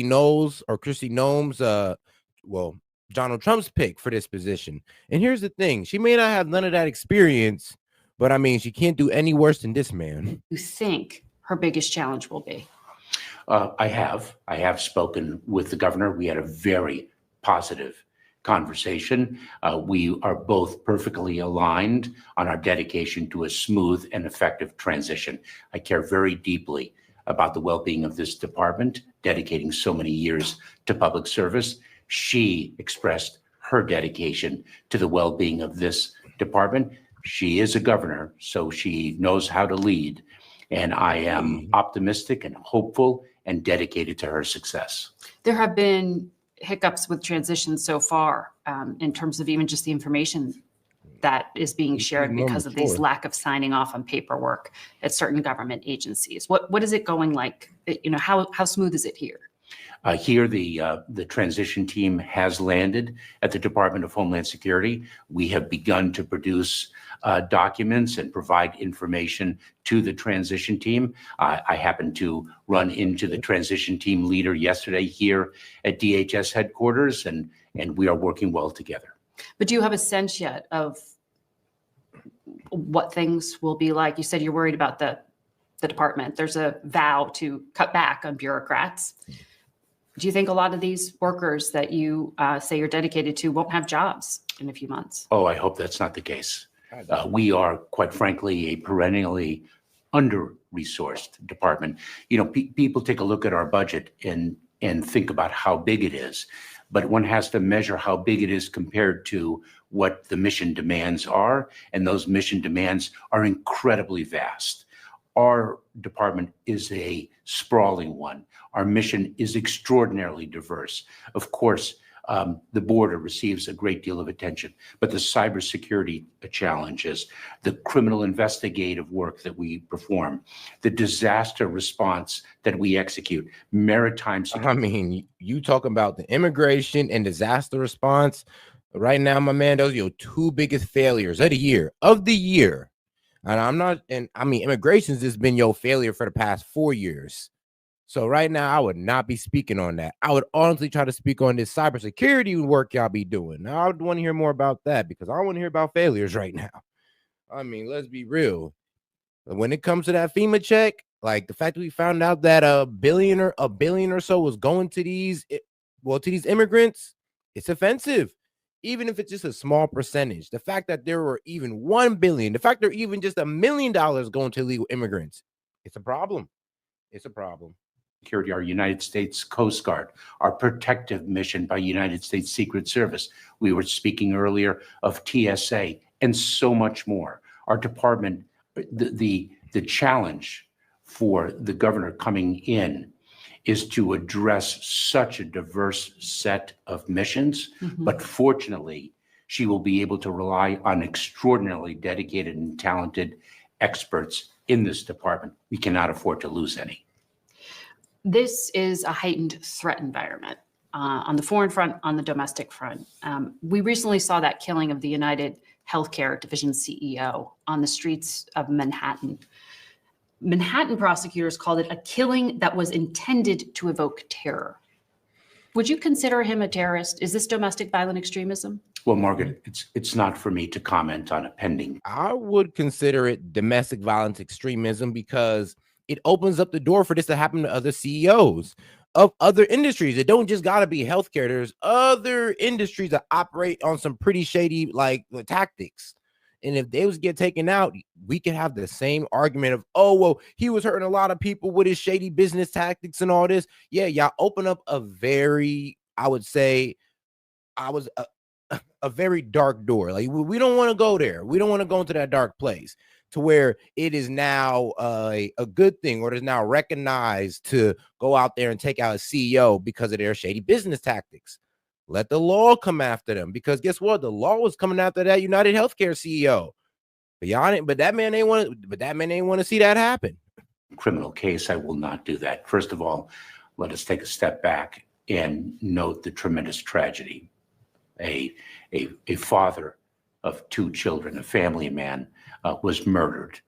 Kristi Noem's, well, Donald Trump's pick for this position. And here's the thing: she may not have none of that experience, but I mean, she can't do any worse than this man. You think her biggest challenge will be? I have spoken with the governor. We had a very positive conversation. We are both perfectly aligned on our dedication to a smooth and effective transition. I care very deeply about the well-being of this department, dedicating so many years to public service. She expressed her dedication to the well-being of this department. She is a governor, so she knows how to lead. And I am optimistic and hopeful and dedicated to her success. There have been hiccups with transition so far in terms of even just the information that is being shared because of these lack of signing off on paperwork at certain government agencies. What is it going like? You know, how smooth is it here? Here, the transition team has landed at the Department of Homeland Security. We have begun to produce documents and provide information to the transition team. I happened to run into the transition team leader yesterday here at DHS headquarters, and we are working well together. But do you have a sense yet of what things will be like? You said you're worried about the department. There's a vow to cut back on bureaucrats. Do you think a lot of these workers that you say you're dedicated to won't have jobs in a few months? Oh, I hope that's not the case. We are, quite frankly, a perennially under-resourced department. You know, people take a look at our budget and think about how big it is, but one has to measure how big it is compared to what the mission demands are, and those mission demands are incredibly vast. Our department is a sprawling one. Our mission is extraordinarily diverse. Of course, the border receives a great deal of attention, but the cybersecurity challenges, the criminal investigative work that we perform, the disaster response that we execute, maritime security. I mean, you talking about the immigration and disaster response right now, my man, those are your two biggest failures of the year. And I mean, immigration's just been your failure for the past 4 years. So right now, I would not be speaking on that. I would honestly try to speak on this cybersecurity work y'all be doing. Now, I would want to hear more about that because I don't want to hear about failures right now. I mean, let's be real. When it comes to that FEMA check, like the fact that we found out that a billion or so was going to these immigrants, it's offensive. Even if it's just a small percentage, the fact that there were even 1 billion, the fact there even just $1 million going to illegal immigrants, it's a problem. It's a problem. Security, our United States Coast Guard, our protective mission by United States Secret Service. We were speaking earlier of TSA and so much more. Our department, the challenge for the governor coming in is to address such a diverse set of missions. Mm-hmm. But fortunately, she will be able to rely on extraordinarily dedicated and talented experts in this department. We cannot afford to lose any. This is a heightened threat environment on the foreign front, on the domestic front. We recently saw that killing of the United Healthcare Division CEO on the streets of Manhattan. Manhattan prosecutors called it a killing that was intended to evoke terror. Would you consider him a terrorist? Is this domestic violent extremism? Well, Margaret, it's not for me to comment on a pending. I would consider it domestic violence extremism because it opens up the door for this to happen to other CEOs of other industries. It don't just got to be healthcare. There's other industries that operate on some pretty shady tactics. And if they was get taken out, we could have the same argument of, oh, well, he was hurting a lot of people with his shady business tactics and all this. Yeah, y'all open up a very, I would say, a very dark door. Like, we don't want to go there. We don't want to go into that dark place to where it is now a good thing, or it is now recognized to go out there and take out a CEO because of their shady business tactics. Let the law come after them, because guess what? The law was coming after that United Healthcare CEO. But that man ain't want to see that happen. Criminal case, I will not do that. First of all, let us take a step back and note the tremendous tragedy. A father of 2 children, a family man, was murdered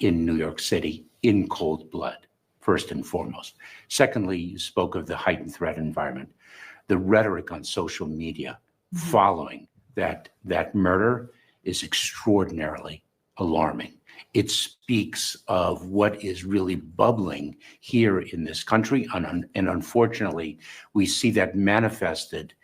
in New York City in cold blood. first and foremost. Secondly, you spoke of the heightened threat environment. The rhetoric on social media following that murder is extraordinarily alarming. It speaks of what is really bubbling here in this country, and unfortunately, we see that manifested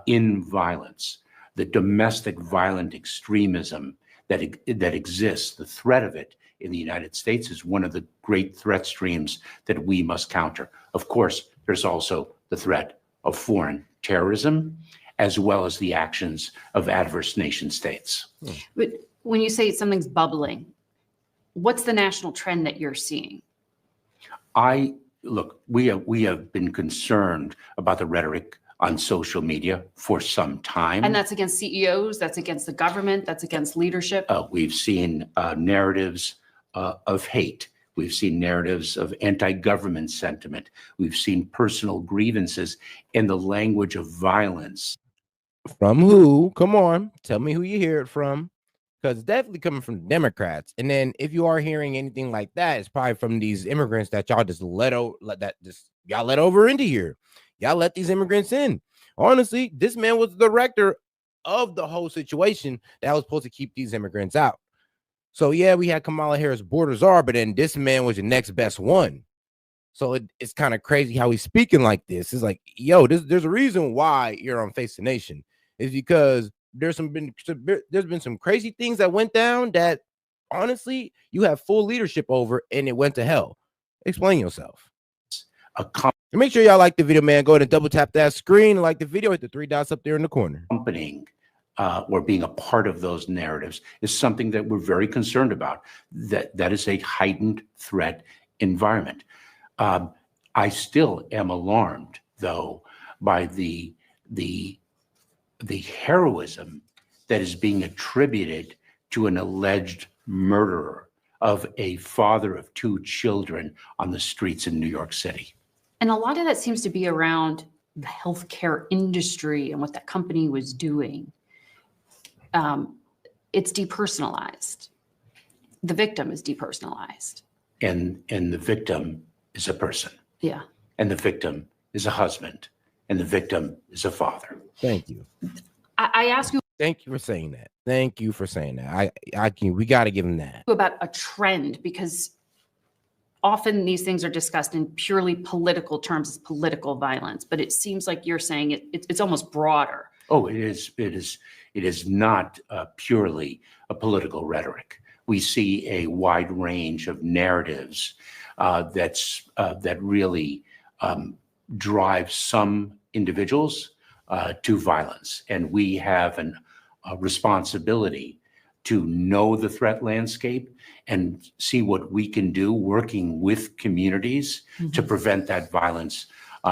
in violence. The domestic violent extremism that exists, the threat of it in the United States is one of the great threat streams that we must counter. Of course, there's also the threat of foreign terrorism, as well as the actions of adverse nation states. But when you say something's bubbling, what's the national trend that you're seeing? Look, we have been concerned about the rhetoric on social media for some time. And that's against CEOs, that's against the government, that's against leadership. We've seen narratives of hate. We've seen narratives of anti-government sentiment. We've seen personal grievances and the language of violence. From who? Come on, tell me who you hear it from. Because it's definitely coming from Democrats. And then if you are hearing anything like that, it's probably from these immigrants that y'all just let over into here. Y'all let these immigrants in. Honestly, this man was the director of the whole situation that was supposed to keep these immigrants out. So yeah, we had Kamala Harris border czar, but then this man was your next best one. So it's kind of crazy how he's speaking like this. It's like, yo, there's a reason why you're on Face the Nation. It's because there's been some crazy things that went down that honestly you have full leadership over, and it went to hell. Explain yourself. And make sure y'all like the video, man. Go ahead and double tap that screen, like the video, hit the 3 dots up there in the corner. Accompanying or being a part of those narratives is something that we're very concerned about. That is a heightened threat environment. I still am alarmed, though, by the heroism that is being attributed to an alleged murderer of a father of 2 children on the streets in New York City. And a lot of that seems to be around the healthcare industry and what that company was doing. It's depersonalized. The victim is depersonalized. And the victim is a person. Yeah. And the victim is a husband. And the victim is a father. Thank you. I ask you. Thank you for saying that. Thank you for saying that. We got to give him that. About a trend, because often these things are discussed in purely political terms as political violence, but it seems like you're saying it's almost broader. Oh, it is. It is not purely a political rhetoric. We see a wide range of narratives that really drive some individuals to violence, and we have a responsibility to know the threat landscape and see what we can do working with communities to prevent that violence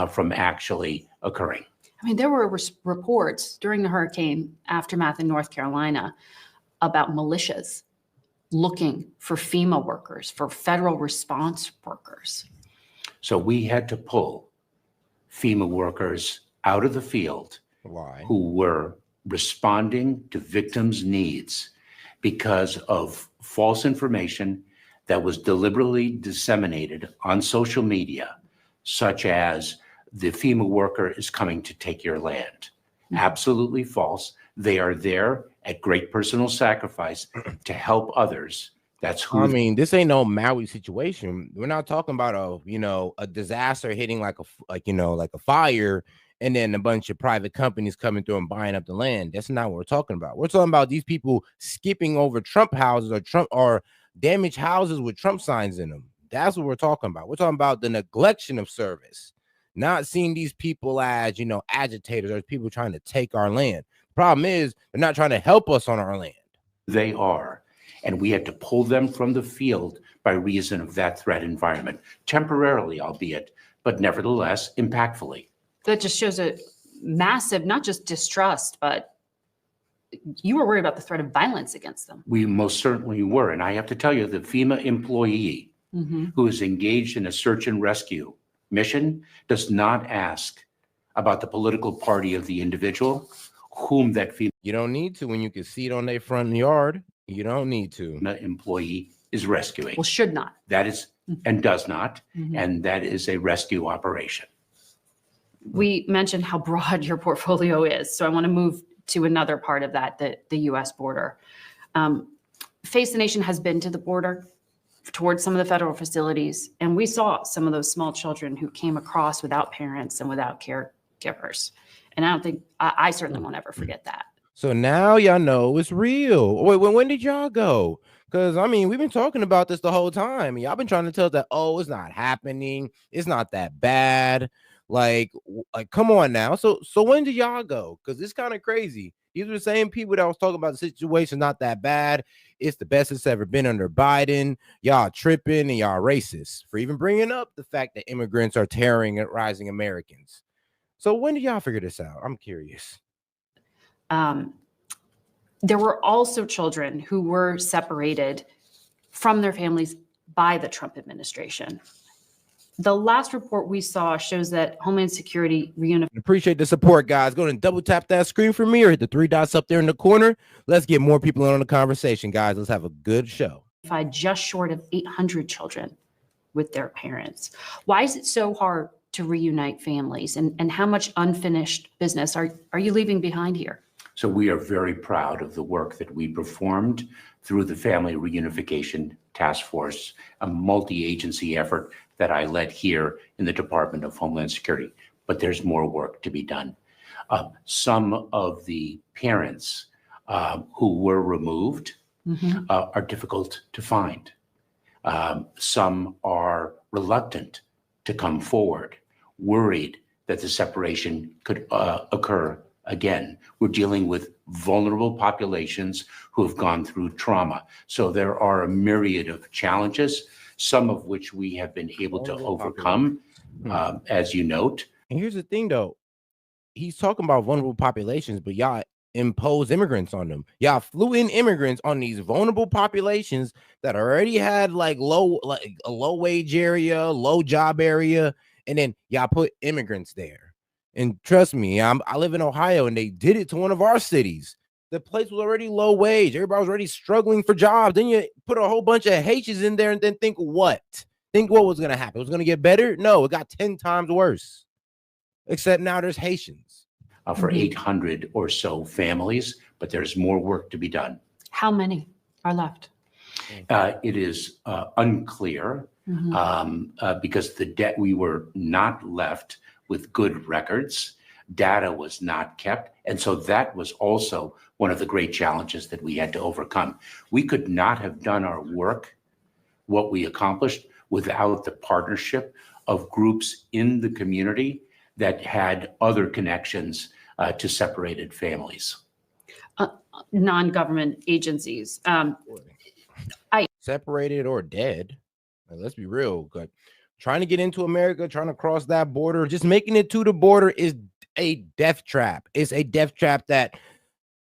from actually occurring. I mean, there were reports during the hurricane aftermath in North Carolina about militias looking for FEMA workers, for federal response workers. So we had to pull FEMA workers out of the field. Why? Who were responding to victims' needs because of false information that was deliberately disseminated on social media, such as the FEMA worker is coming to take your land. Absolutely false. They are there at great personal sacrifice to help others. That's who. I mean, this ain't no Maui situation. We're not talking about a disaster hitting like a fire, and then a bunch of private companies coming through and buying up the land. That's not what we're talking about. We're talking about these people skipping over Trump houses or damaged houses with Trump signs in them. That's what we're talking about. We're talking about the neglection of service, not seeing these people as, agitators or people trying to take our land. The problem is they're not trying to help us on our land. They are. And we had to pull them from the field by reason of that threat environment, temporarily, albeit, but nevertheless, impactfully. That just shows a massive, not just distrust, but you were worried about the threat of violence against them. We most certainly were. And I have to tell you, the FEMA employee who is engaged in a search and rescue mission does not ask about the political party of the individual whom that FEMA You don't need to when you can see it on their front yard. You don't need to. employee is rescuing. Well, should not. That is, and does not, Mhm. and that is a rescue operation. We mentioned how broad your portfolio is, so I want to move to another part of that, the U.S. border. Face the Nation has been to the border towards some of the federal facilities, and we saw some of those small children who came across without parents and without caregivers. And I don't think, I certainly won't ever forget that. So now y'all know it's real. Wait, when did y'all go? Because I mean, we've been talking about this the whole time. Y'all been trying to tell us that, oh, it's not happening. It's not that bad. Like, come on now. So when did y'all go? Because it's kind of crazy. These are the same people that was talking about the situation not that bad. It's the best it's ever been under Biden. Y'all tripping and y'all racist for even bringing up the fact that immigrants are terrorizing Americans. So when did y'all figure this out? I'm curious. There were also children who were separated from their families by the Trump administration. The last report we saw shows that Homeland Security reunified. Appreciate the support, guys. Go and double tap that screen for me or hit the 3 dots up there in the corner. Let's get more people in on the conversation, guys. Let's have a good show. Just short of 800 children with their parents. Why is it so hard to reunite families, and how much unfinished business are you leaving behind here? So we are very proud of the work that we performed through the Family Reunification Task Force, a multi-agency effort that I led here in the Department of Homeland Security. But there's more work to be done. Some of the parents who were removed are difficult to find. Some are reluctant to come forward, worried that the separation could occur again. We're dealing with vulnerable populations who have gone through trauma. So there are a myriad of challenges, some of which we have been able to overcome, as you note. And here's the thing, though. He's talking about vulnerable populations, but y'all impose immigrants on them. Y'all flew in immigrants on these vulnerable populations that already had like a low wage area, low job area, and then y'all put immigrants there. And trust me, I live in Ohio, and they did it to one of our cities. The place was already low wage. Everybody was already struggling for jobs. Then you put a whole bunch of Haitians in there and then think what? Think what was going to happen? It was going to get better? No, it got 10 times worse. Except now there's Haitians. For 800 or so families, but there's more work to be done. How many are left? It is unclear because we were not left with good records. Data was not kept. And so that was also one of the great challenges that we had to overcome. We could not have done our work, what we accomplished, without the partnership of groups in the community that had other connections to separated families. Non-government agencies. Separated or dead. Let's be real. Good. Trying to get into America, trying to cross that border, just making it to the border is a death trap. It's a death trap that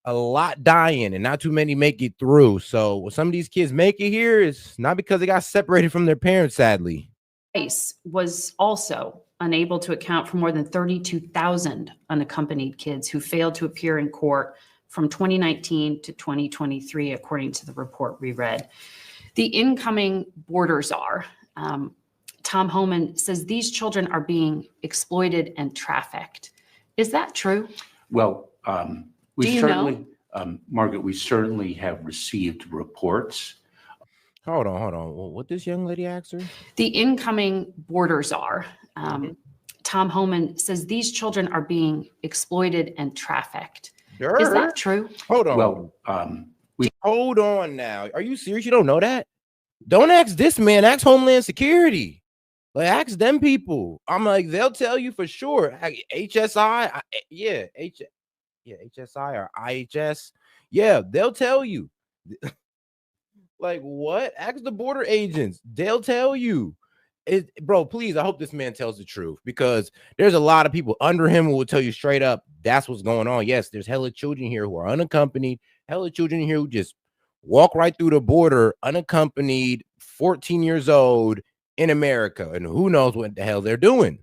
a lot dying and not too many make it through. So when some of these kids make it here, it's not because they got separated from their parents, sadly. ICE was also unable to account for more than 32,000 unaccompanied kids who failed to appear in court from 2019 to 2023, according to the report we read. The incoming border czar, Tom Homan, says these children are being exploited and trafficked. Is that true? Well, we certainly, Margaret, we certainly have received reports. Hold on. What this young lady asked her? The incoming border czar, Tom Homan, says these children are being exploited and trafficked. Sure. Is that true? Hold on. Well, hold on now. Are you serious? You don't know that? Don't ask this man. Ask Homeland Security. Like, ask them people. I'm like, they'll tell you for sure. HSI, HSI or IHS. Yeah, they'll tell you. Like, what? Ask the border agents. They'll tell you. Bro, please, I hope this man tells the truth, because there's a lot of people under him who will tell you straight up that's what's going on. Yes, there's hella children here who are unaccompanied, hella children here who just walk right through the border unaccompanied, 14 years old in America, and who knows what the hell they're doing.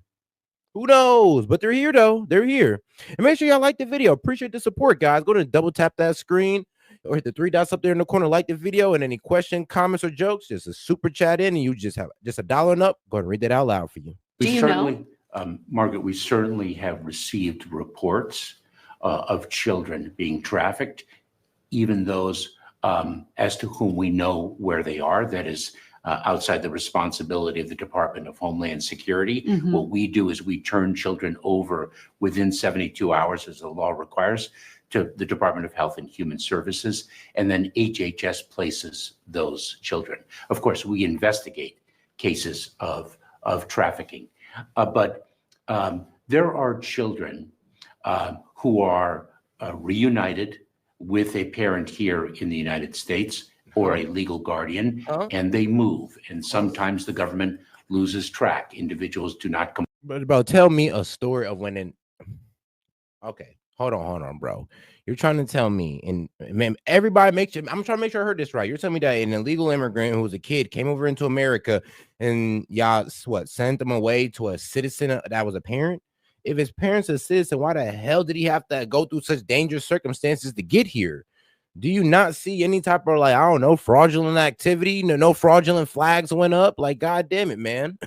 Who knows? But they're here, though. They're here. And make sure y'all like the video. Appreciate the support, guys. Go to double tap that screen. or hit the three dots up there in the corner, like the video, and any question, comments, or jokes, just a super chat in, and you just have just $1 and up. Go ahead and read that out loud for you. Do you know? Margaret, we certainly have received reports of children being trafficked, even those as to whom we know where they are. That is outside the responsibility of the Department of Homeland Security. Mhm. What we do is we turn children over within 72 hours, as the law requires, to the Department of Health and Human Services, and then HHS places those children. Of course, we investigate cases of trafficking, but there are children who are reunited with a parent here in the United States or a legal guardian, and they move. And sometimes the government loses track. Individuals do not come. But bro, tell me a story of when okay, hold on, bro. You're trying to tell me, and man, everybody makes I'm trying to make sure I heard this right. You're telling me that an illegal immigrant who was a kid came over into America and y'all sent them away to a citizen that was a parent? If his parents are a citizen, why the hell did he have to go through such dangerous circumstances to get here? Do you not see any type of, like, I don't know, fraudulent activity? No fraudulent flags went up. Like, God damn it, man.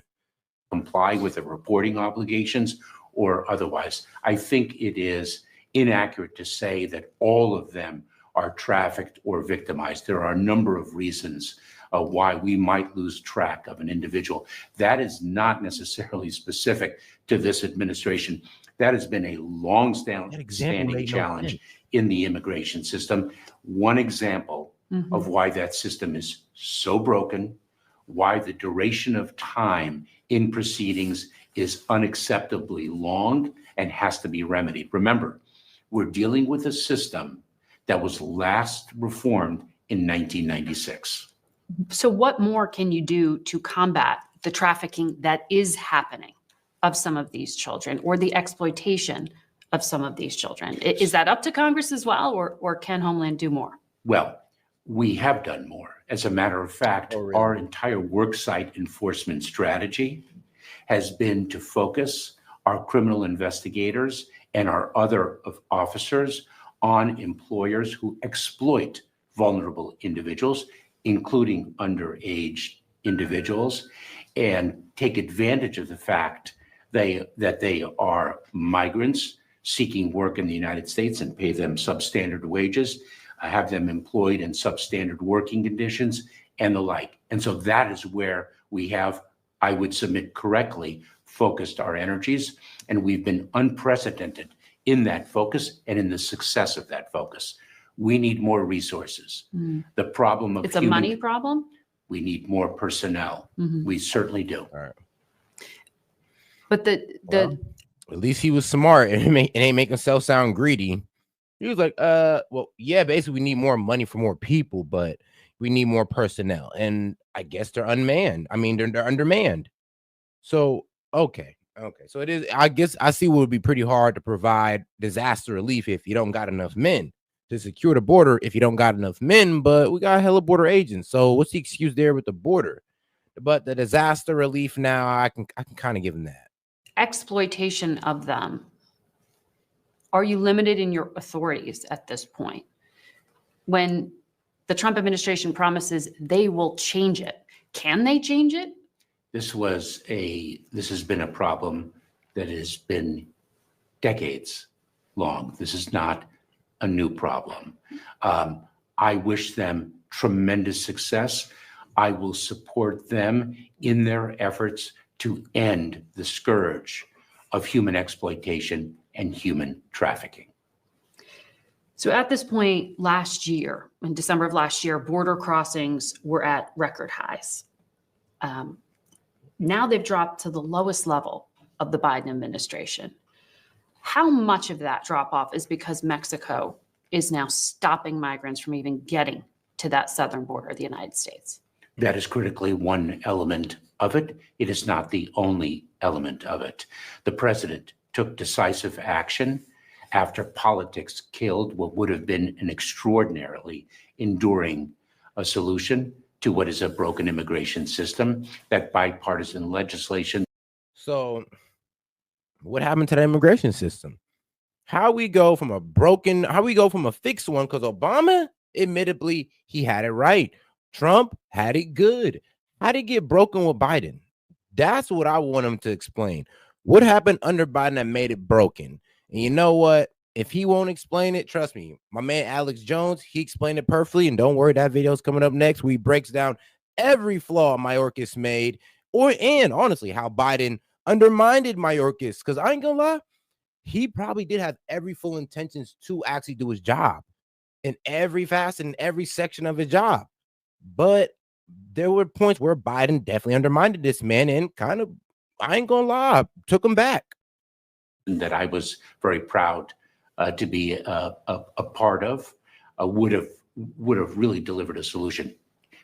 Comply with the reporting obligations or otherwise. I think it is inaccurate to say that all of them are trafficked or victimized. There are a number of reasons why we might lose track of an individual. That is not necessarily specific to this administration. That has been a long-standing challenge in the immigration system. One example of why that system is so broken, why the duration of time in proceedings is unacceptably long and has to be remedied. Remember, we're dealing with a system that was last reformed in 1996. So what more can you do to combat the trafficking that is happening of some of these children, or the exploitation of some of these children? Is that up to Congress as well, or can Homeland do more? Well, we have done more. As a matter of fact, our entire worksite enforcement strategy has been to focus our criminal investigators and our other officers on employers who exploit vulnerable individuals, including underage individuals, and take advantage of the fact that they are migrants seeking work in the United States and pay them substandard wages, have them employed in substandard working conditions, and the like. And so that is where we have, I would submit correctly, focused our energies, and we've been unprecedented in that focus and in the success of that focus. We need more resources. The problem of it's a money problem. We need more personnel. We certainly do. All right. But Well, at least he was smart and ain't make himself sound greedy. He was like, well, yeah, basically we need more money for more people, but we need more personnel. And I guess they're unmanned. I mean, they're undermanned. So, okay. So it is, I guess I see what would be pretty hard to provide disaster relief if you don't got enough men to secure the border, if you don't got enough men, but we got hella border agents. So what's the excuse there with the border? But the disaster relief now, I can kind of give him that. Exploitation of them. Are you limited in your authorities at this point? When the Trump administration promises they will change it, can they change it? This has been a problem that has been decades long. This is not a new problem. I wish them tremendous success. I will support them in their efforts to end the scourge of human exploitation and human trafficking. So at this point last year, in December of last year, border crossings were at record highs. Now they've dropped to the lowest level of the Biden administration. How much of that drop off is because Mexico is now stopping migrants from even getting to that southern border of the United States? That is critically one element of it. It is not the only element of it. The president took decisive action after politics killed what would have been an extraordinarily enduring solution to what is a broken immigration system, that bipartisan legislation. So what happened to the immigration system? How we go from a fixed one, because Obama Admittedly, he had it right. Trump had it good. How did it get broken with Biden? That's what I want him to explain. What happened under Biden that made it broken? And you know what? If he won't explain it, trust me, my man Alex Jones, he explained it perfectly. And don't worry, that video is coming up next, where he breaks down every flaw Mayorkas made, and honestly, how Biden undermined Mayorkas. Because I ain't gonna lie, he probably did have every full intentions to actually do his job in every facet, in every section of his job. But there were points where Biden definitely undermined this man and kind of, I ain't gonna lie, took him back. That I was very proud to be a part of, would have really delivered a solution.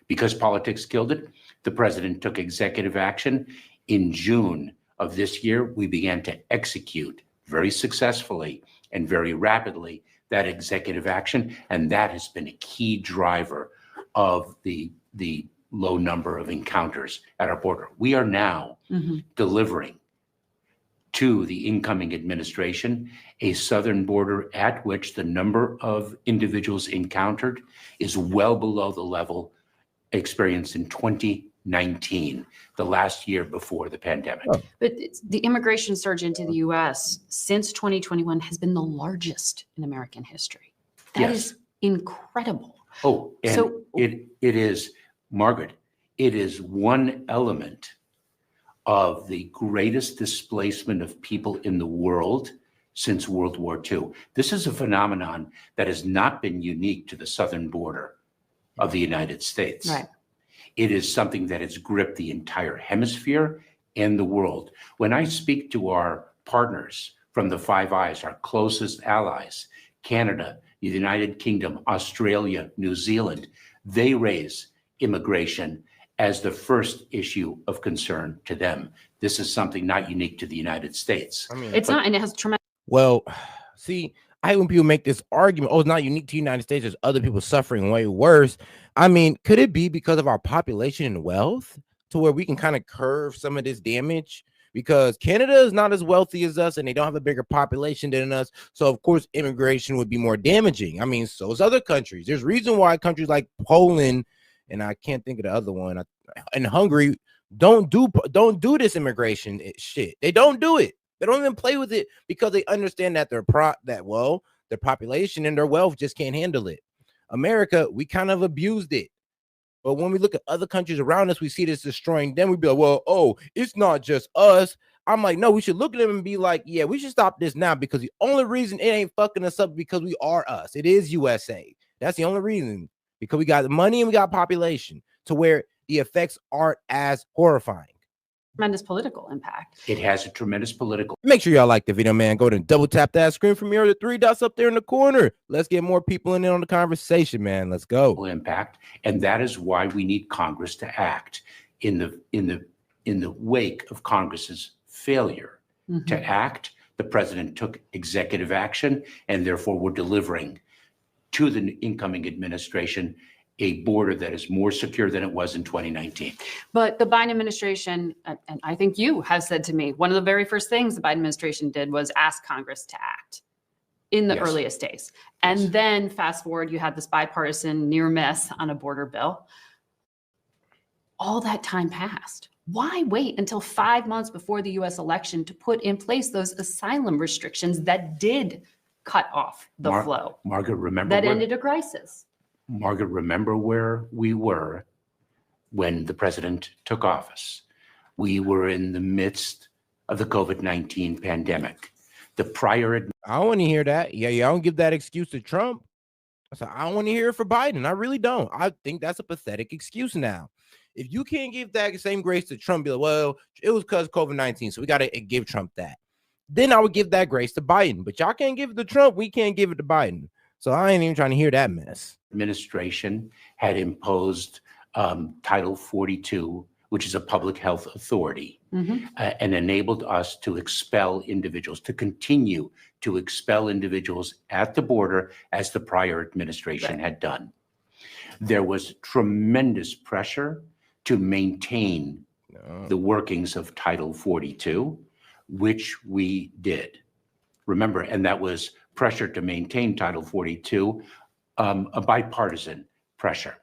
Because politics killed it, the president took executive action. In June of this year, we began to execute very successfully and very rapidly that executive action, and that has been a key driver of the low number of encounters at our border. We are now delivering to the incoming administration a southern border at which the number of individuals encountered is well below the level experienced in 2019, the last year before the pandemic. But the immigration surge into the U.S. since 2021 has been the largest in American history. That is incredible. Oh, and it is, Margaret, it is one element of the greatest displacement of people in the world since World War II. This is a phenomenon that has not been unique to the southern border of the United States. Right. It is something that has gripped the entire hemisphere and the world. When I speak to our partners from the Five Eyes, our closest allies, Canada, the United Kingdom, Australia, New Zealand, they raise immigration as the first issue of concern to them. This is something not unique to the United States. I mean, It's not, and it has tremendous. well, see, I hate when people make this argument, oh, it's not unique to the United States, there's other people suffering way worse. I mean, could it be because of our population and wealth to where we can kind of curve some of this damage? Because Canada is not as wealthy as us and they don't have a bigger population than us. So, of course, immigration would be more damaging. I mean, so is other countries. There's reason why countries like Poland, and I can't think of the other one, and Hungary don't do this immigration shit. They don't do it. They don't even play with it because they understand that their population and their wealth just can't handle it. America, we kind of abused it. But when we look at other countries around us, we see this destroying them. We be like, well, oh, it's not just us. I'm like, no, we should look at them and be like, yeah, we should stop this now, because the only reason it ain't fucking us up because we are us. It is USA. That's the only reason, because we got the money and we got population to where the effects aren't as horrifying. Tremendous political impact. It has a tremendous political. Make sure y'all like the video, man. Go to double tap that screen from here, the three dots up there in the corner. Let's get more people in on the conversation, man. Let's go. Impact, and that is why we need Congress to act in the wake of Congress's failure to act. The president took executive action, and therefore we're delivering to the incoming administration a border that is more secure than it was in 2019. But the Biden administration, and I think you have said to me, one of the very first things the Biden administration did was ask Congress to act in the earliest days. And then fast forward, you had this bipartisan near miss on a border bill. All that time passed. Why wait until 5 months before the US election to put in place those asylum restrictions that did cut off the flow? Margaret, remember that ended a crisis. Margaret, remember where we were when the president took office. We were in the midst of the COVID-19 pandemic. The prior I don't want to hear that. Yeah, I don't give that excuse to Trump. So I don't want to hear it for Biden. I really don't. I think that's a pathetic excuse now. If you can't give that same grace to Trump, be like, well, it was because COVID-19, so we got to give Trump that. Then I would give that grace to Biden. But y'all can't give it to Trump. We can't give it to Biden. So I ain't even trying to hear that mess. Administration had imposed Title 42, which is a public health authority, and enabled us to expel individuals, to continue to expel individuals at the border as the prior administration had done. There was tremendous pressure to maintain the workings of Title 42, which we did. Remember, and that was pressure to maintain Title 42 a bipartisan pressure.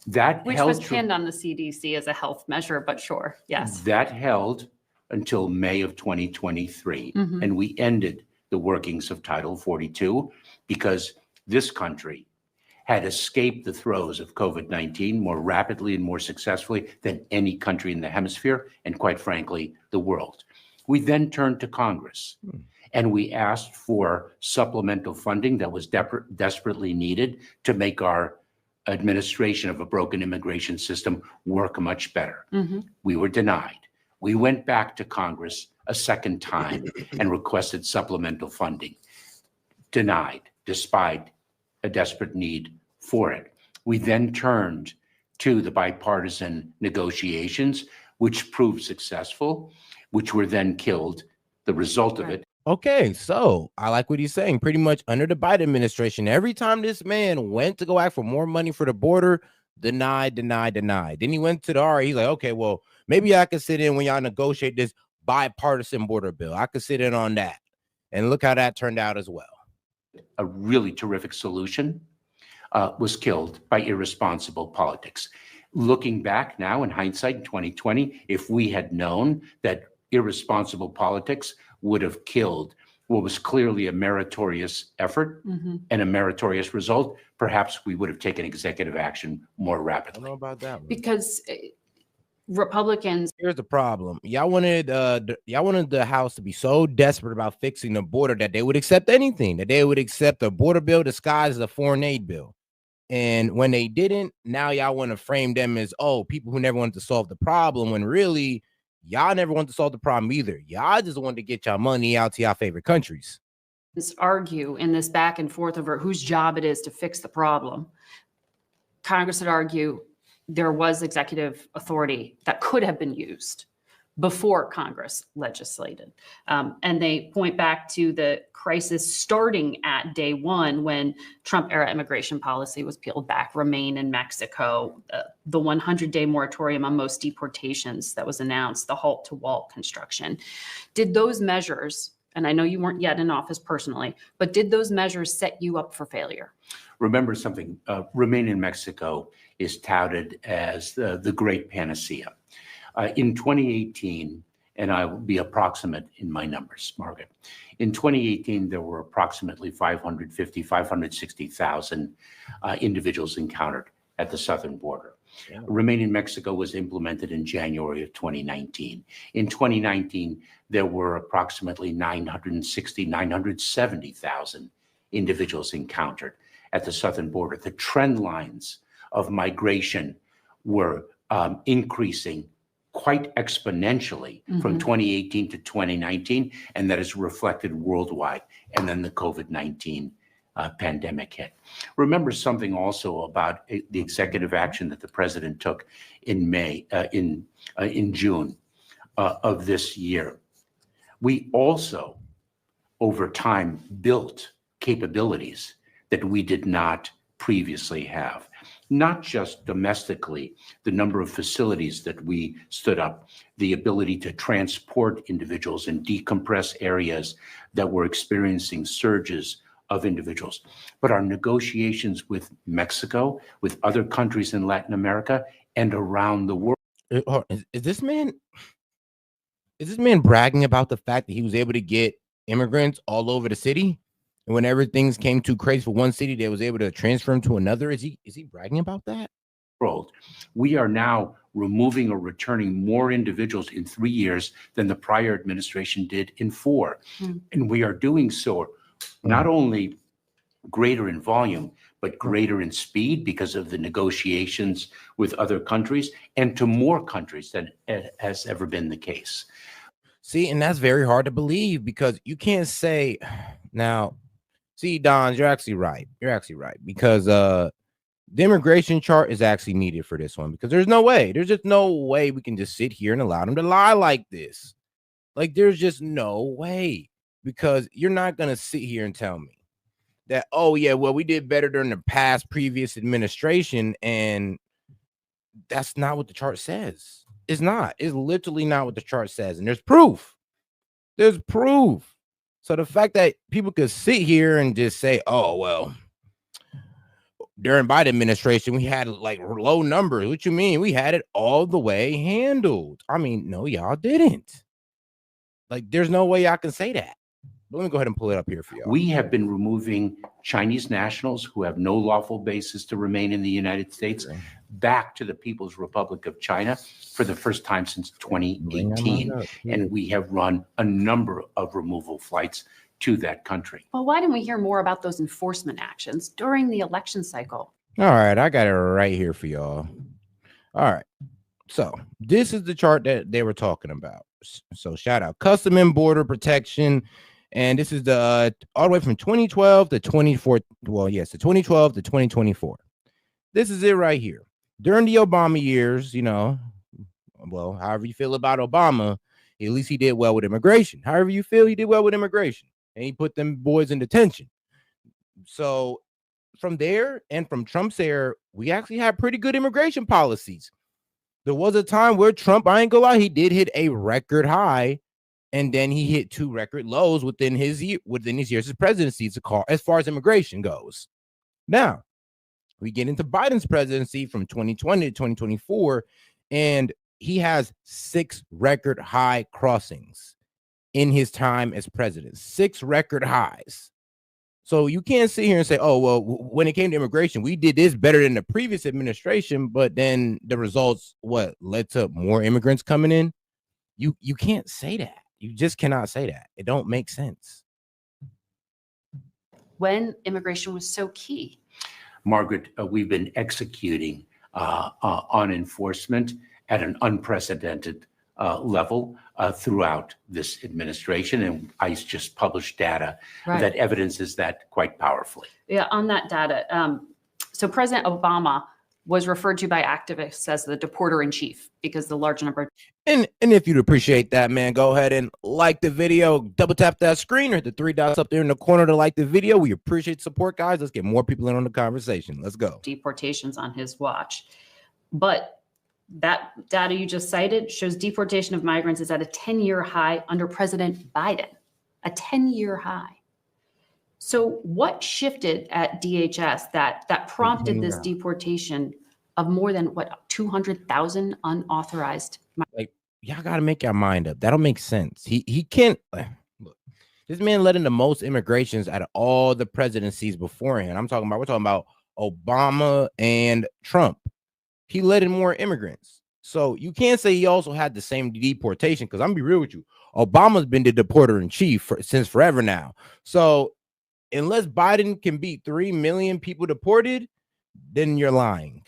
That Which held was true- pinned on the CDC as a health measure, but sure, yes. That held until May of 2023, Mhm. and we ended the workings of Title 42 because this country had escaped the throes of COVID-19 more rapidly and more successfully than any country in the hemisphere, and quite frankly, the world. We then turned to Congress and we asked for supplemental funding that was desperately needed to make our administration of a broken immigration system work much better. Mhm. We were denied. We went back to Congress a second time and requested supplemental funding. Denied, despite a desperate need for it. We then turned to the bipartisan negotiations, which proved successful, which were then killed. The result of it. Okay, so I like what he's saying. Pretty much under the Biden administration, every time this man went to go ask for more money for the border, denied. Then he went to the RA. He's like, okay, well, maybe I could sit in when y'all negotiate this bipartisan border bill. I could sit in on that. And look how that turned out as well. A really terrific solution was killed by irresponsible politics. Looking back now in hindsight, in 2020, if we had known that irresponsible politics would have killed what was clearly a meritorious effort Mhm. and a meritorious result, perhaps we would have taken executive action more I don't rapidly. know about that one. Because Republicans, Here's the problem. Y'all wanted the House to be so desperate about fixing the border that they would accept anything, that they would accept a border bill disguised as a foreign aid bill. And when they didn't, now y'all want to frame them as, oh, people who never wanted to solve the problem, when really y'all never wanted to solve the problem either. Y'all just wanted to get y'all money out to y'all favorite countries. argue in this back and forth over whose job it is to fix the problem. Congress would argue there was executive authority that could have been used before Congress legislated. And they point back to the crisis starting at day one when Trump-era immigration policy was peeled back, remain in Mexico, the 100-day moratorium on most deportations that was announced, the halt to wall construction. Did those measures, and I know you weren't yet in office personally, but did those measures set you up for failure? Remember something, Remain in Mexico is touted as the great panacea. In 2018, and I will be approximate in my numbers, Margaret. In 2018, there were approximately 560,000 individuals encountered at the southern border. Yeah. Remain in Mexico was implemented in January of 2019. In 2019, there were approximately 970,000 individuals encountered at the southern border. The trend lines of migration were increasing quite exponentially from 2018 to 2019, and that is reflected worldwide. And then the COVID-19 pandemic hit. Remember something also about the executive action that the president took in June of this year. We also, over time, built capabilities that we did not previously have. Not just domestically, the number of facilities that we stood up, the ability to transport individuals and decompress areas that were experiencing surges of individuals, but our negotiations with Mexico, with other countries in Latin America, and around the world. Is this man bragging about the fact that he was able to get immigrants all over the city? And whenever things came too crazy for one city, they was able to transfer them to another. Is he bragging about that? We are now removing or returning more individuals in 3 years than the prior administration did in 4. And we are doing so not only greater in volume, but greater in speed because of the negotiations with other countries and to more countries than has ever been the case. See, and that's very hard to believe because you can't say now. See, Don, you're actually right. Because the immigration chart is actually needed for this one because there's just no way we can just sit here and allow them to lie like this. Like, there's just no way, because you're not going to sit here and tell me that, oh, yeah, well, we did better during the previous administration. And that's not what the chart says. It's not. It's literally not what the chart says. And there's proof. So the fact that people could sit here and just say, oh, well, during Biden administration, we had like low numbers. What you mean? We had it all the way handled. I mean, no, y'all didn't. Like, there's no way y'all can say that. But let me go ahead and pull it up here for y'all. We have been removing Chinese nationals who have no lawful basis to remain in the United States back to the People's Republic of China for the first time since 2018. And we have run a number of removal flights to that country. Well, why didn't we hear more about those enforcement actions during the election cycle? All right, I got it right here for y'all. All right. So this is the chart that they were talking about. So shout out Custom and Border Protection. And this is the all the way from 2012 to 24. Well, yes, to 2012 to 2024. This is it right here. During the Obama years, you know, well, however you feel about Obama, at least he did well with immigration. However you feel, he did well with immigration. And he put them boys in detention. So from there and from Trump's era, we actually had pretty good immigration policies. There was a time where Trump, I ain't gonna lie, he did hit a record high, and then he hit 2 record lows within his years of presidency as far as immigration goes. Now, we get into Biden's presidency from 2020 to 2024, and he has 6 record high crossings in his time as president. 6 record highs. So you can't sit here and say, oh, well, when it came to immigration, we did this better than the previous administration, but then the results, led to more immigrants coming in? You can't say that. You just cannot say that. It don't make sense. When immigration was so key. Margaret, we've been executing on enforcement at an unprecedented level throughout this administration, and ICE just published data that evidences that quite powerfully. Yeah, on that data. So President Obama was referred to by activists as the deporter in chief because the large number. And if you'd appreciate that, man, go ahead and like the video, double tap that screen or the 3 dots up there in the corner to like the video. We appreciate support, guys. Let's get more people in on the conversation. Let's go. Deportations on his watch. But that data you just cited shows deportation of migrants is at a 10-year high under President Biden, a 10-year high. So what shifted at DHS that prompted this deportation of more than 200,000 unauthorized? Like, y'all got to make your mind up. That don't make sense. He can't look. This man led in the most immigrations out of all the presidencies beforehand. We're talking about Obama and Trump. He led in more immigrants. So you can't say he also had the same deportation, because I'm gonna be real with you. Obama's been the deporter in chief since forever now. So unless Biden can beat 3 million people deported, then you're lying.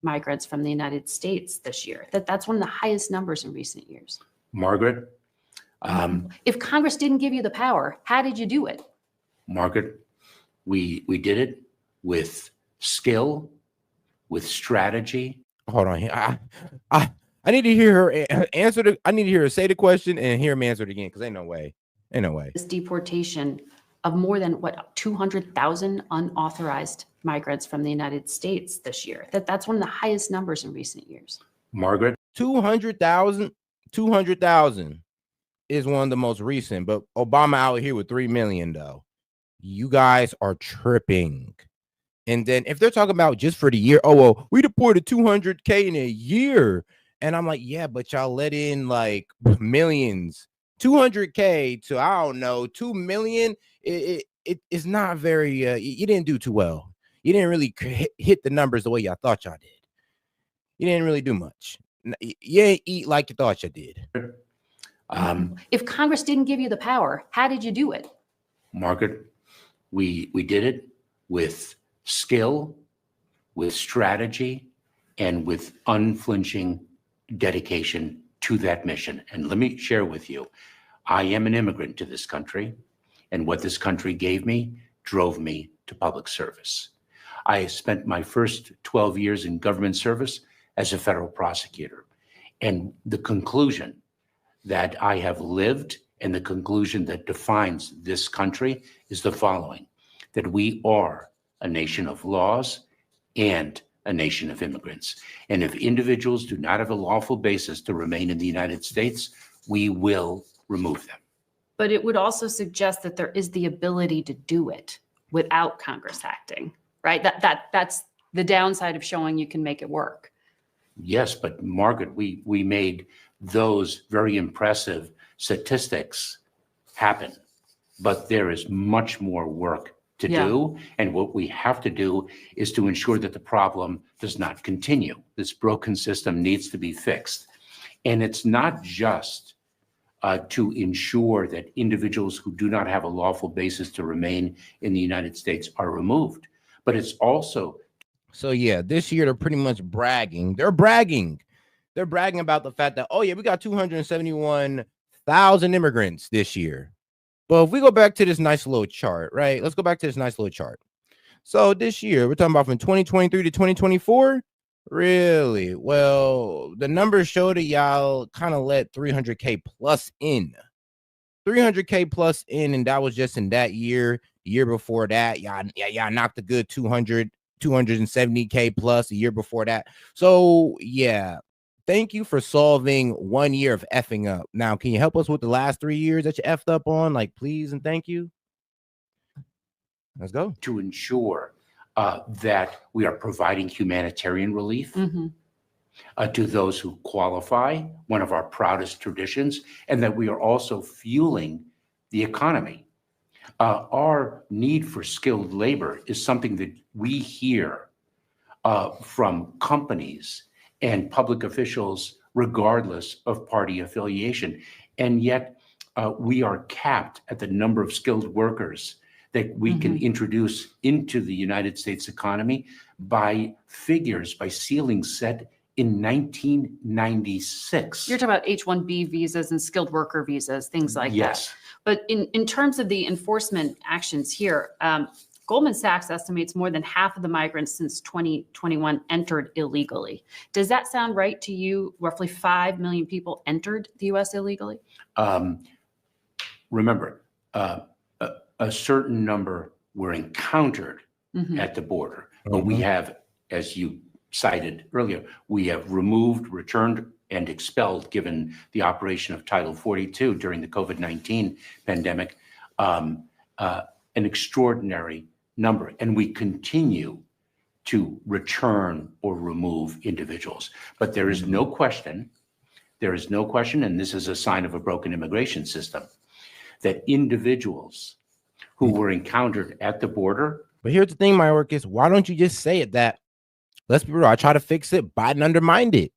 Migrants from the United States this year. That's one of the highest numbers in recent years. Margaret? If Congress didn't give you the power, how did you do it? Margaret, we did it with skill, with strategy. Hold on. I need to hear her answer. I need to hear her say the question and hear him answer it again, because ain't no way. This deportation of more than 200,000 unauthorized migrants from the United States this year. That's one of the highest numbers in recent years. Margaret? 200,000 is one of the most recent, but Obama out here with 3 million, though. You guys are tripping. And then if they're talking about just for the year, oh, well, we deported 200K in a year. And I'm like, yeah, but y'all let in like millions. 200K to, I don't know, 2 million. It is not very, you didn't do too well. You didn't really hit the numbers the way y'all thought y'all did. You didn't really do much. You ain't eat like you thought you did. If Congress didn't give you the power, how did you do it? Margaret, we did it with skill, with strategy, and with unflinching dedication to that mission. And let me share with you, I am an immigrant to this country, and what this country gave me drove me to public service. I spent my first 12 years in government service as a federal prosecutor. And the conclusion that I have lived and the conclusion that defines this country is the following: that we are a nation of laws and a nation of immigrants. And if individuals do not have a lawful basis to remain in the United States, we will remove them. But it would also suggest that there is the ability to do it without Congress acting. right? That's the downside of showing you can make it work. Yes, but Margaret, we made those very impressive statistics happen, but there is much more work to do. And what we have to do is to ensure that the problem does not continue. This broken system needs to be fixed. And it's not just to ensure that individuals who do not have a lawful basis to remain in the United States are removed, but it's also. So yeah, this year they're pretty much bragging. They're bragging about the fact that, oh yeah, we got 271,000 immigrants this year. But if we go back to this nice little chart, right? Let's go back to this nice little chart. So this year, we're talking about from 2023 to 2024. Really? Well, the numbers show that y'all kind of let 300K plus in. 300K plus in, and that was just in that year. The year before that, y'all knocked a good 270K plus a year before that. So yeah, thank you for solving 1 year of effing up. Now, can you help us with the last 3 years that you effed up on? Like, please and thank you. Let's go. To ensure that we are providing humanitarian relief to those who qualify, one of our proudest traditions, and that we are also fueling the economy. Our need for skilled labor is something that we hear from companies and public officials, regardless of party affiliation. And yet we are capped at the number of skilled workers that we can introduce into the United States economy by figures, by ceilings set in 1996. You're talking about H-1B visas and skilled worker visas, things like that. But in terms of the enforcement actions here, Goldman Sachs estimates more than half of the migrants since 2021 entered illegally. Does that sound right to you? Roughly 5 million people entered the U.S. illegally? Remember, a certain number were encountered at the border, but we have, as you cited earlier, we have removed, returned, and expelled, given the operation of Title 42 during the COVID-19 pandemic, an extraordinary number. And we continue to return or remove individuals. But there is no question, and this is a sign of a broken immigration system, that individuals who were encountered at the border. But here's the thing, Mayorkas, why don't you just say it that, let's be real, I try to fix it, Biden undermined it.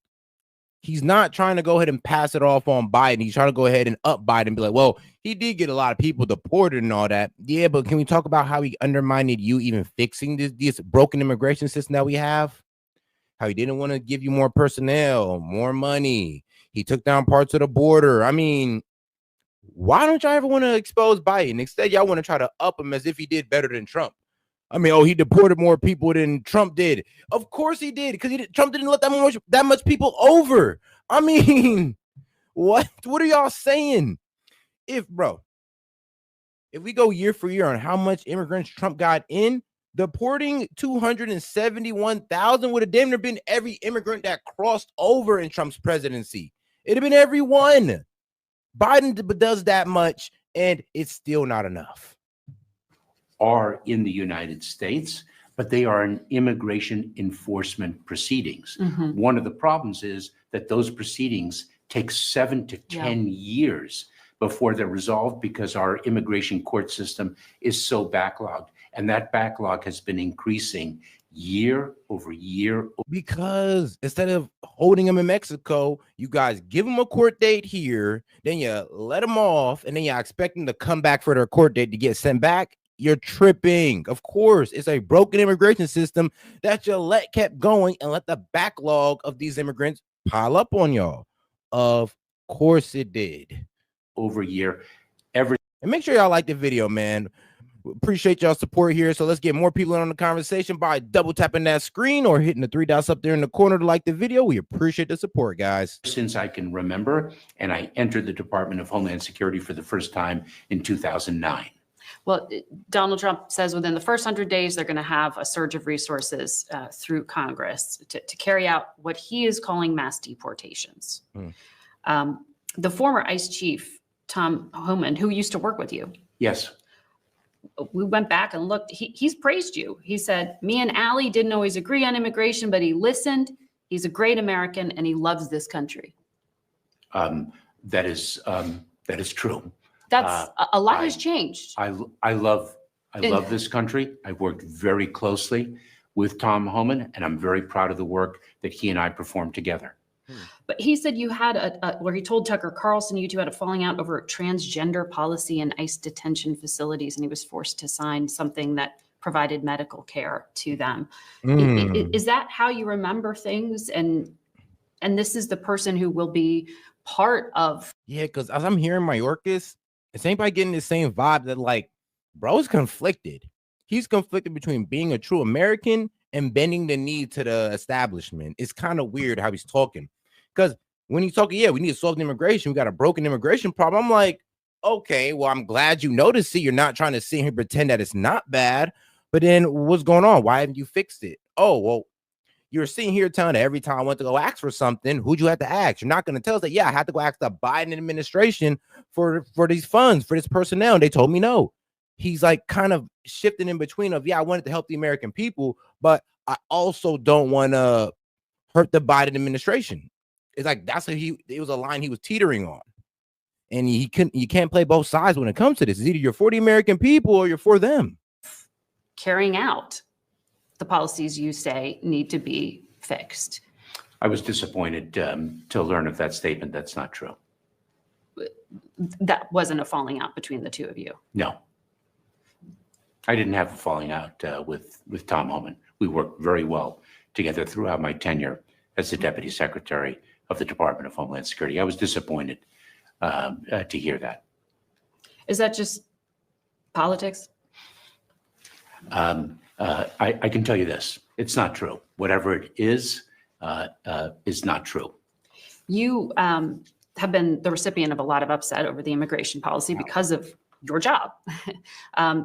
He's not trying to go ahead and pass it off on Biden. He's trying to go ahead and up Biden and be like, well, he did get a lot of people deported and all that. Yeah, but can we talk about how he undermined you even fixing this broken immigration system that we have? How he didn't want to give you more personnel, more money. He took down parts of the border. I mean, why don't y'all ever want to expose Biden? Instead, y'all want to try to up him as if he did better than Trump. I mean, oh, he deported more people than Trump did. Of course he did, because Trump didn't let that much people over. I mean, what are y'all saying? If we go year for year on how much immigrants Trump got in, deporting 271,000 would have damn near been every immigrant that crossed over in Trump's presidency. It'd have been every one. Biden does that much, and it's still not enough. Are in the United States, but they are in immigration enforcement proceedings. One of the problems is that those proceedings take 7 to 10 years before they're resolved, because our immigration court system is so backlogged. And that backlog has been increasing year over year. Because instead of holding them in Mexico, you guys give them a court date here, then you let them off, and then you expect them to come back for their court date to get sent back. You're tripping. Of course, it's a broken immigration system that you kept going and let the backlog of these immigrants pile up on y'all. Of course it did. Over a year. And make sure y'all like the video, man. Appreciate y'all support here. So let's get more people in on the conversation by double tapping that screen or hitting the 3 dots up there in the corner to like the video. We appreciate the support, guys. Since I can remember, and I entered the Department of Homeland Security for the first time in 2009. Well, Donald Trump says within the first 100 days, they're going to have a surge of resources through Congress to carry out what he is calling mass deportations. The former ICE chief, Tom Homan, who used to work with you. Yes. we went back and looked. He's praised you. He said, me and Ali didn't always agree on immigration, but he listened. He's a great American and he loves this country. That is true. That's a lot has changed. I love this country. I've worked very closely with Tom Homan, and I'm very proud of the work that he and I performed together. But he said you had where he told Tucker Carlson you two had a falling out over transgender policy in ICE detention facilities, and he was forced to sign something that provided medical care to them. Is that how you remember things? And this is the person who will be part of. Yeah, because as I'm hearing Mayorkas, is anybody getting the same vibe that like, bro's conflicted? He's conflicted between being a true American and bending the knee to the establishment. It's kind of weird how he's talking. Because when he's talking, yeah, we need to solve the immigration. We got a broken immigration problem. I'm like, okay, well, I'm glad you noticed it. You're not trying to sit here and pretend that it's not bad. But then what's going on? Why haven't you fixed it? Oh, well, you're sitting here telling that every time I went to go ask for something, who'd you have to ask? You're not going to tell us that, yeah, I had to go ask the Biden administration for these funds, for this personnel. And they told me no. He's like kind of shifting in between of, yeah, I wanted to help the American people, but I also don't want to hurt the Biden administration. It's like that's what it was a line he was teetering on. And you can't play both sides when it comes to this. It's either you're for the American people or you're for them. Carrying out the policies you say need to be fixed. I was disappointed to learn of that statement. That's not true. That wasn't a falling out between the two of you. No. I didn't have a falling out with Tom Homan. We worked very well together throughout my tenure as the Deputy Secretary of the Department of Homeland Security. I was disappointed to hear that. Is that just politics? I can tell you this. It's not true. Whatever it is not true. You have been the recipient of a lot of upset over the immigration policy because of your job.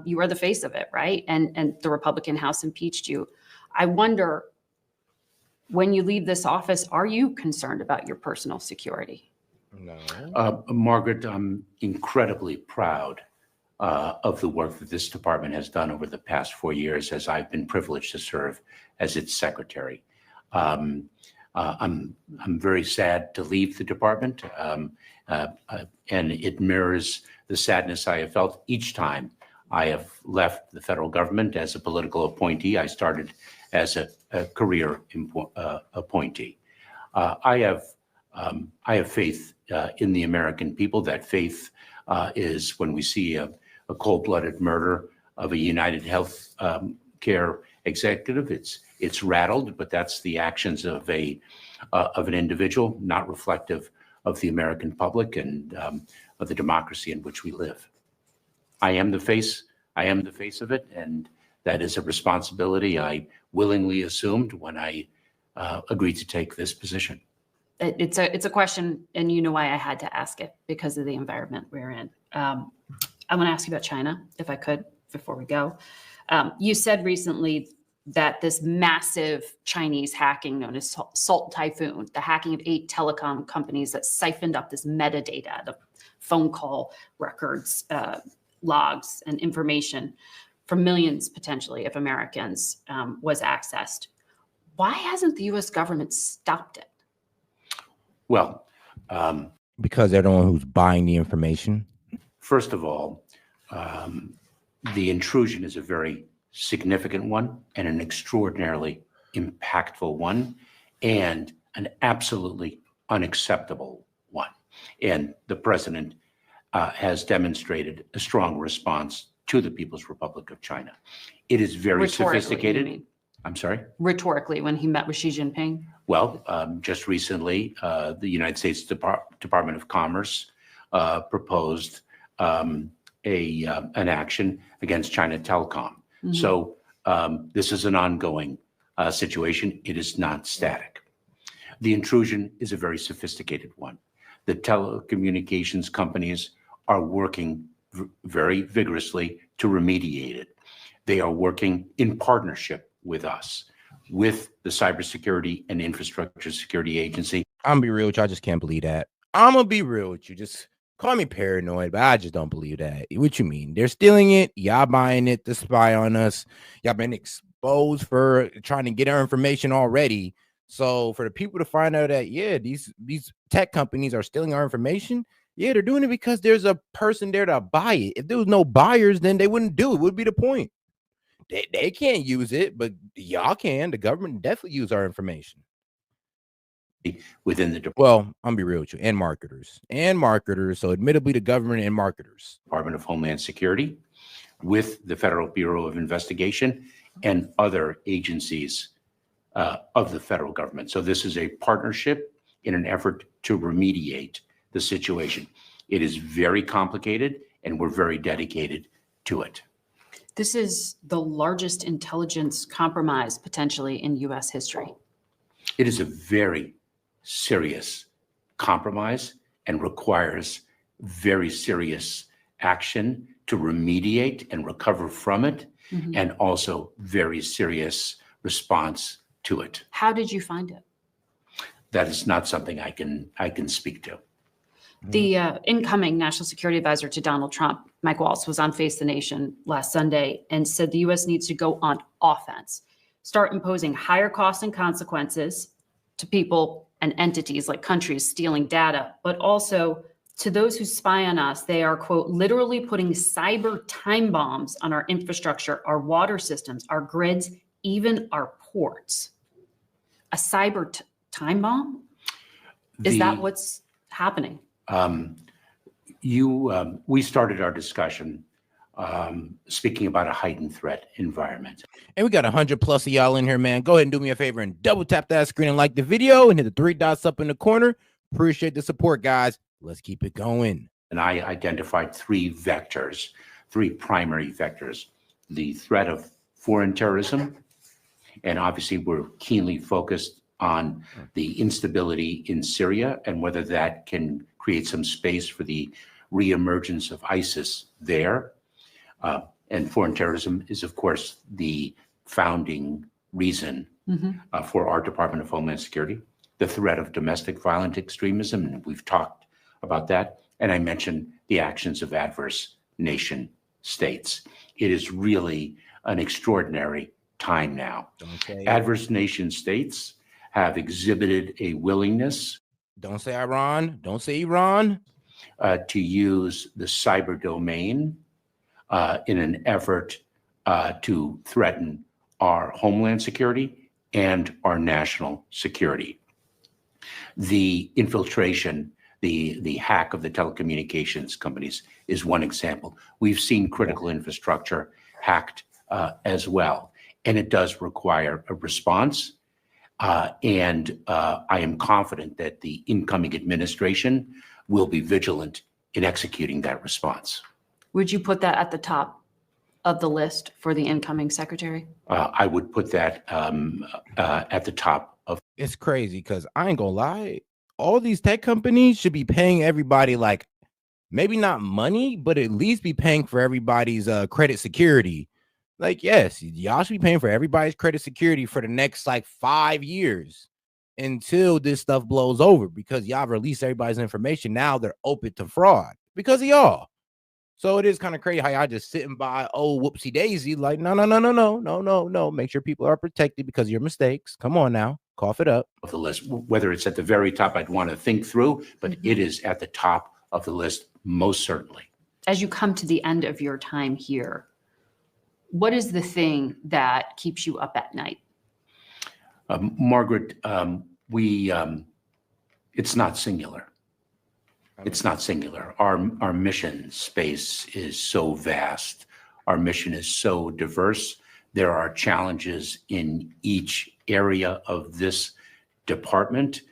You are the face of it, right? And the Republican House impeached you. I wonder, when you leave this office, are you concerned about your personal security? No. Margaret, I'm incredibly proud of the work that this department has done over the past 4 years as I've been privileged to serve as its secretary. I'm very sad to leave the department, and it mirrors the sadness I have felt each time I have left the federal government as a political appointee. I started as a career appointee. I have faith in the American people. That faith is when we see a cold-blooded murder of a United Health Care executive. It's rattled, but that's the actions of an individual, not reflective of the American public and of the democracy in which we live. I am the face of it, and that is a responsibility I willingly assumed when I agreed to take this position. It's a question, and you know why I had to ask it, because of the environment we're in. I want to ask you about China, if I could, before we go. You said recently that this massive Chinese hacking known as Salt Typhoon, the hacking of 8 telecom companies that siphoned up this metadata, the phone call records, logs, and information from millions, potentially, of Americans, was accessed. Why hasn't the U.S. government stopped it? Well, because they're the one who's buying the information. First of all, the intrusion is a very significant one and an extraordinarily impactful one and an absolutely unacceptable one. And the president has demonstrated a strong response to the People's Republic of China. It is very sophisticated. I'm sorry? Rhetorically, when he met with Xi Jinping? Well, just recently, the United States Department of Commerce proposed an action against China Telecom. Mm-hmm. So this is an ongoing situation. It is not static. The intrusion is a very sophisticated one. The telecommunications companies are working very vigorously to remediate it. They are working in partnership with us, with the Cybersecurity and Infrastructure Security Agency. I'm gonna be real with you. I just can't believe that. I'm gonna be real with you. Just Call me paranoid, but I just don't believe that. What you mean? They're stealing it. Y'all buying it to spy on us. Y'all been exposed for trying to get our information already. So for the people to find out that, yeah, these tech companies are stealing our information, yeah, they're doing it because there's a person there to buy it. If there was no buyers, then they wouldn't do it. Would be the point. They can't use it, but y'all can. The government definitely use our information. Within the Well, I'm be real with you, and marketers. So admittedly, the government and marketers. Department of Homeland Security, with the Federal Bureau of Investigation and other agencies of the federal government. So this is a partnership in an effort to remediate the situation. It is very complicated, and we're very dedicated to it. This is the largest intelligence compromise potentially in U.S. history. It is a very serious compromise and requires very serious action to remediate and recover from it, and also very serious response to it. How did you find it? That is not something I can speak to. The incoming National Security Advisor to Donald Trump, Mike Waltz, was on Face the Nation last Sunday and said the U.S. needs to go on offense, start imposing higher costs and consequences to people and entities like countries stealing data, but also to those who spy on us. They are, quote, literally putting cyber time bombs on our infrastructure, our water systems, our grids, even our ports. A cyber time bomb? Is that what's happening? We started our discussion speaking about a heightened threat environment. And we got 100+ of y'all in here, man. Go ahead and do me a favor and double tap that screen and like the video and hit the 3 dots up in the corner. Appreciate the support, guys. Let's keep it going. And I identified 3 vectors, 3 primary vectors: the threat of foreign terrorism, and obviously we're keenly focused on the instability in Syria and whether that can create some space for the reemergence of ISIS there. And foreign terrorism is, of course, the founding reason for our Department of Homeland Security. The threat of domestic violent extremism, and we've talked about that. And I mentioned the actions of adverse nation states. It is really an extraordinary time now. Adverse nation states have exhibited a willingness. Don't say Iran. Don't say Iran. To use the cyber domain in an effort to threaten our homeland security and our national security. The infiltration, the hack of the telecommunications companies is one example. We've seen critical infrastructure hacked as well, and it does require a response. And I am confident that the incoming administration will be vigilant in executing that response. Would you put that at the top of the list for the incoming secretary? I would put that at the top of. It's crazy because I ain't gonna lie. All these tech companies should be paying everybody, like, maybe not money, but at least be paying for everybody's credit security. Like, yes, y'all should be paying for everybody's credit security for the next like 5 years until this stuff blows over, because y'all release everybody's information. Now they're open to fraud because of y'all. So it is kind of crazy how y'all just sitting by, oh, whoopsie daisy. Like, no. Make sure people are protected because of your mistakes. Come on now, cough it up. Of the list, whether it's at the very top, I'd want to think through, but it is at the top of the list, most certainly. As you come to the end of your time here, what is the thing that keeps you up at night? Margaret, it's not singular. It's not singular. Our mission space is so vast. Our mission is so diverse. There are challenges in each area of this department.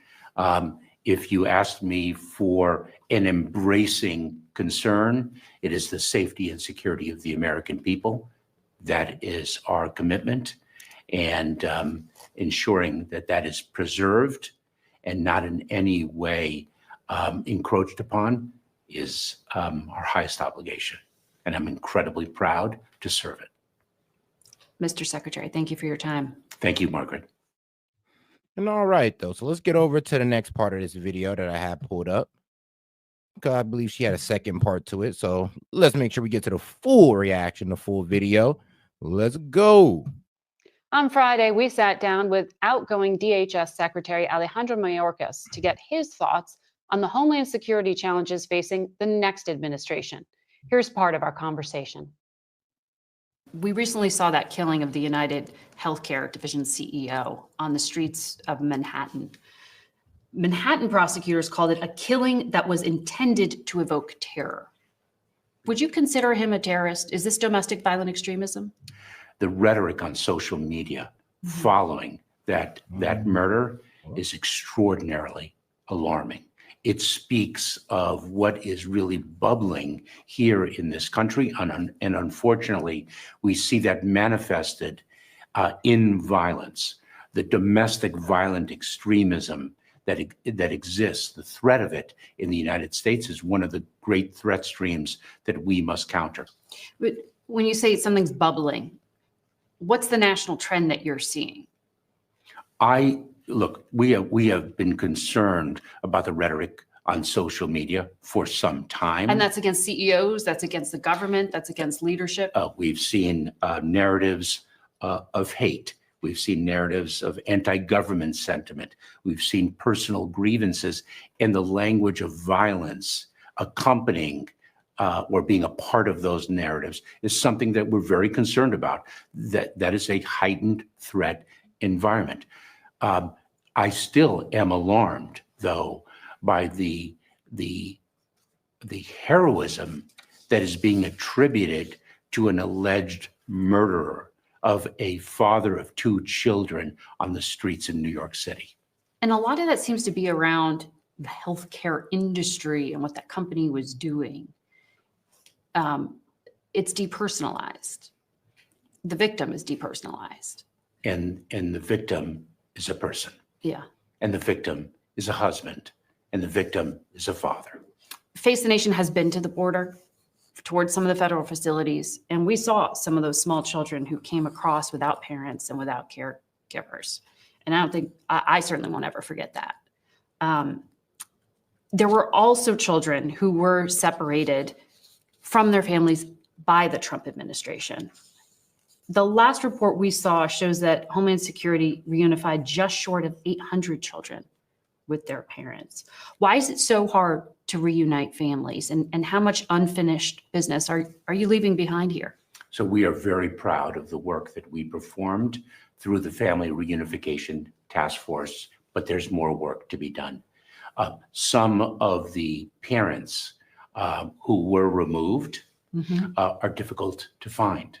If you asked me for an embracing concern, it is the safety and security of the American people. That is our commitment, and ensuring that that is preserved and not in any way encroached upon is our highest obligation. And I'm incredibly proud to serve it. Mr. Secretary, thank you for your time. Thank you, Margaret. And all right, though. So let's get over to the next part of this video that I have pulled up. 'cause I believe she had a second part to it. So let's make sure we get to the full reaction, the full video. Let's go. On Friday, we sat down with outgoing DHS Secretary Alejandro Mayorkas to get his thoughts on the Homeland Security challenges facing the next administration. Here's part of our conversation. We recently saw that killing of the United Healthcare Division CEO on the streets of Manhattan. Manhattan prosecutors called it a killing that was intended to evoke terror. Would you consider him a terrorist? Is this domestic violent extremism? The rhetoric on social media following that murder is extraordinarily alarming. It speaks of what is really bubbling here in this country, and unfortunately, we see that manifested in violence. The domestic violent extremism that exists, the threat of it in the United States is one of the great threat streams that we must counter. But when you say something's bubbling, what's the national trend that you're seeing? Look, we have been concerned about the rhetoric on social media for some time. And that's against CEOs, that's against the government, that's against leadership. We've seen narratives of hate. We've seen narratives of anti-government sentiment. We've seen personal grievances, and the language of violence accompanying or being a part of those narratives is something that we're very concerned about. That is a heightened threat environment. I still am alarmed, though, by the heroism that is being attributed to an alleged murderer of a father of two children on the streets in New York City. And a lot of that seems to be around the healthcare industry and what that company was doing. It's depersonalized. The victim is depersonalized. And the victim is a person. Yeah. And the victim is a husband. And the victim is a father. Face the Nation has been to the border towards some of the federal facilities, and we saw some of those small children who came across without parents and without caregivers. And I don't think, I certainly won't ever forget that. There were also children who were separated from their families by the Trump administration. The last report we saw shows that Homeland Security reunified just short of 800 children with their parents. Why is it so hard to reunite families, and how much unfinished business are you leaving behind here? So we are very proud of the work that we performed through the Family Reunification Task Force, but there's more work to be done. Some of the parents who were removed are difficult to find.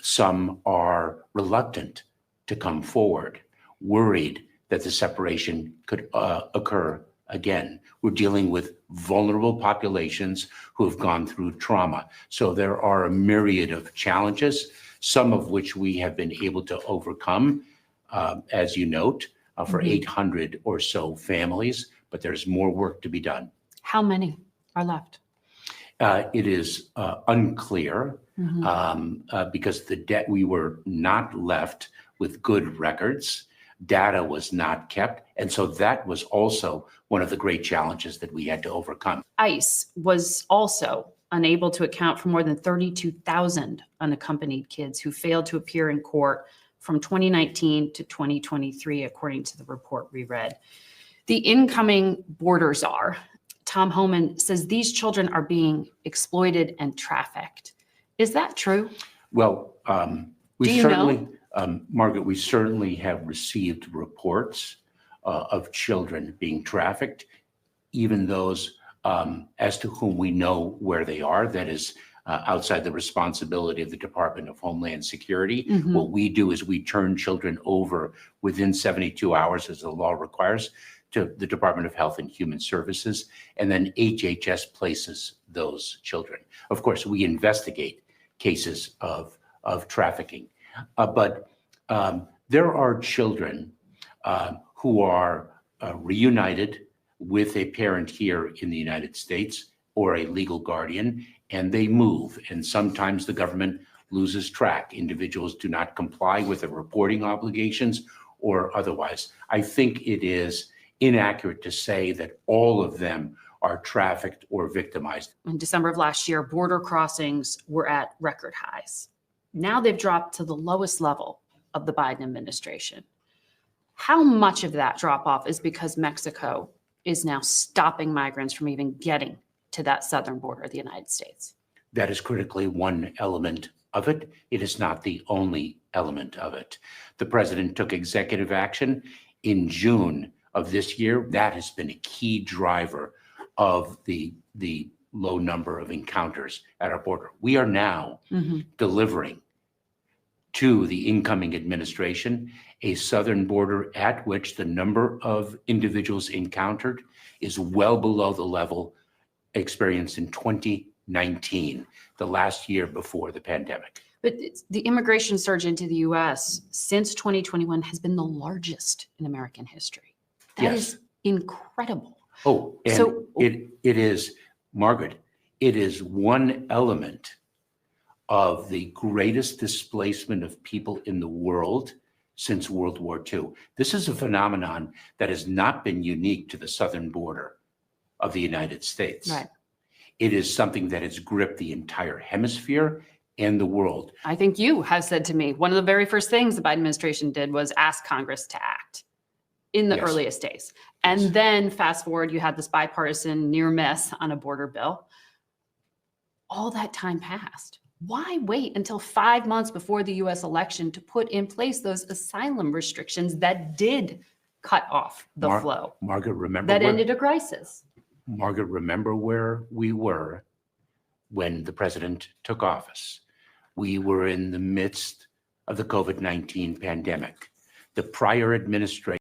Some are reluctant to come forward, worried that the separation could occur again. We're dealing with vulnerable populations who have gone through trauma. So there are a myriad of challenges, some of which we have been able to overcome, as you note, for 800 or so families, but there's more work to be done. How many are left? It is unclear because we were not left with good records. Data was not kept. And so that was also one of the great challenges that we had to overcome. ICE was also unable to account for more than 32,000 unaccompanied kids who failed to appear in court from 2019 to 2023, according to the report we read. The incoming border czar, Tom Homan, says these children are being exploited and trafficked. Is that true? Well, Do you know? Margaret, we certainly have received reports of children being trafficked, even those as to whom we know where they are. That is outside the responsibility of the Department of Homeland Security. What we do is we turn children over within 72 hours, as the law requires, to the Department of Health and Human Services, and then HHS places those children. Of course, we investigate cases of trafficking. But there are children who are reunited with a parent here in the United States or a legal guardian, and they move. And sometimes the government loses track. Individuals do not comply with their reporting obligations or otherwise. I think it is inaccurate to say that all of them are trafficked or victimized. In December of last year, border crossings were at record highs. Now they've dropped to the lowest level of the Biden administration. How much of that drop off is because Mexico is now stopping migrants from even getting to that southern border of the United States? That is critically one element of it. It is not the only element of it. The president took executive action in June of this year. That has been a key driver of the low number of encounters at our border. We are now delivering to the incoming administration a southern border at which the number of individuals encountered is well below the level experienced in 2019, the last year before the pandemic. But the immigration surge into the U.S. since 2021 has been the largest in American history. That is incredible. Oh, and So- it is, Margaret, it is one element of the greatest displacement of people in the world since World War II. This is a phenomenon that has not been unique to the southern border of the United States. Right. It is something that has gripped the entire hemisphere and the world. I think you have said to me, one of the very first things the Biden administration did was ask Congress to act in the Yes. earliest days. And Yes. then fast forward, you had this bipartisan near miss on a border bill. All that time passed. Why wait until 5 months before the US election to put in place those asylum restrictions that did cut off the flow, Margaret, remember that where, ended a crisis? Margaret, remember where we were when the president took office. We were in the midst of the COVID-19 pandemic. The prior administration